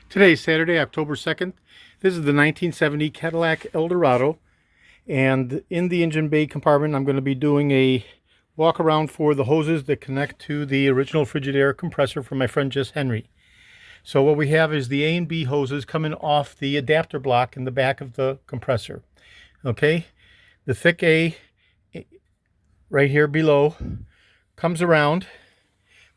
Today is Saturday, October 2nd. This is the 1970 Cadillac Eldorado, and in the engine bay compartment I'm going to be doing a walk around for the hoses that connect to the original Frigidaire compressor from my friend Jess Henry. So what we have is the A and B hoses coming off the adapter block in the back of the compressor. Okay, the thick A right here below comes around,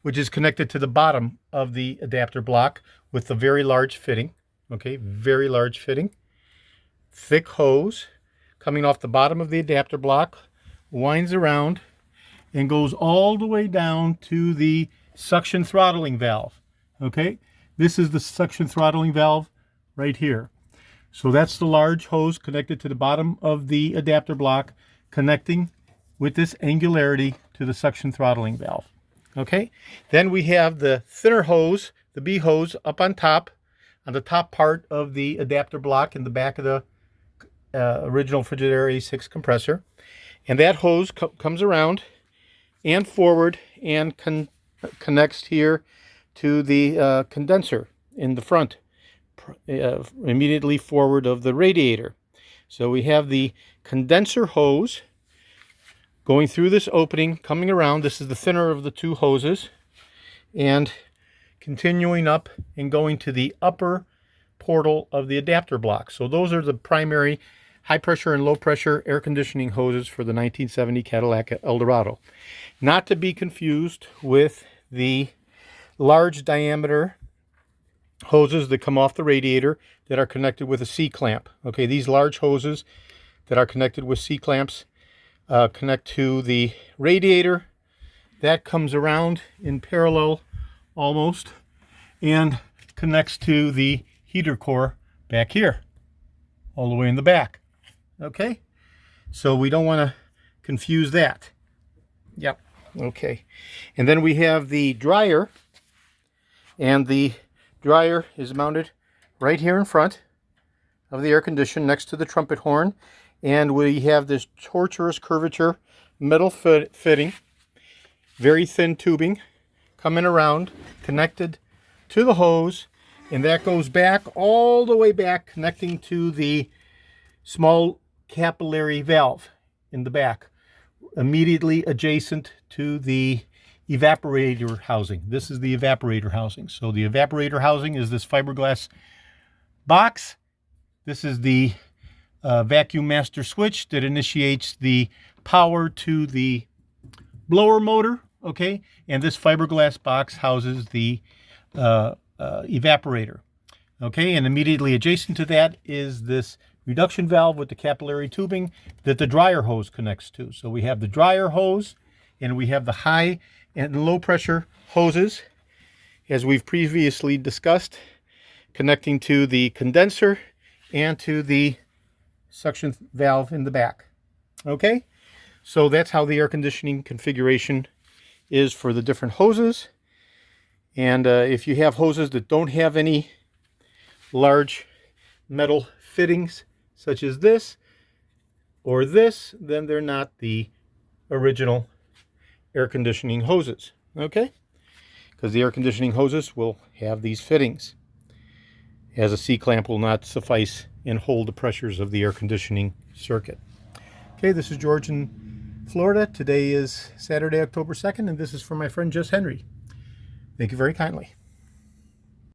which is connected to the bottom of the adapter block with the very large fitting. Okay, very large fitting. Thick hose coming off the bottom of the adapter block, winds around and goes all the way down to the suction throttling valve. Okay, this is the suction throttling valve right here. So that's the large hose connected to the bottom of the adapter block, connecting with this angularity to the suction throttling valve. Okay, then we have the thinner hose, the B hose, up on top, on the top part of the adapter block in the back of the original Frigidaire A6 compressor. And that hose comes around and forward and connects here to the condenser in the front, immediately forward of the radiator. So we have the condenser hose going through this opening, coming around. This is the thinner of the two hoses, and continuing up and going to the upper portal of the adapter block. So those are the primary high pressure and low pressure air conditioning hoses for the 1970 Cadillac Eldorado. Not to be confused with the large diameter hoses that come off the radiator that are connected with a C-clamp. Okay, these large hoses that are connected with C-clamps connect to the radiator. That comes around in parallel almost and connects to the heater core back here, all the way in the back. Okay, so we don't want to confuse that. Yep. Okay, and then we have the dryer, and the dryer is mounted right here in front of the air conditioner next to the trumpet horn. And we have this tortuous curvature metal fitting, very thin tubing coming around, connected to the hose, and that goes back all the way back, connecting to the small capillary valve in the back, immediately adjacent to the evaporator housing. This is the evaporator housing. So the evaporator housing is this fiberglass box. This is the vacuum master switch that initiates the power to the blower motor. Okay, and this fiberglass box houses the evaporator. Okay, and immediately adjacent to that is this reduction valve with the capillary tubing that the dryer hose connects to. So we have the dryer hose and we have the high and low pressure hoses, as we've previously discussed, connecting to the condenser and to the suction valve in the back. Okay, so that's how the air conditioning configuration is for the different hoses. And if you have hoses that don't have any large metal fittings such as this or this, then they're not the original air conditioning hoses. Okay, because the air conditioning hoses will have these fittings, as a C-clamp will not suffice and hold the pressures of the air conditioning circuit. Okay, this is George in Florida. Today is Saturday, October 2nd, and this is from my friend Jess Henry. Thank you very kindly.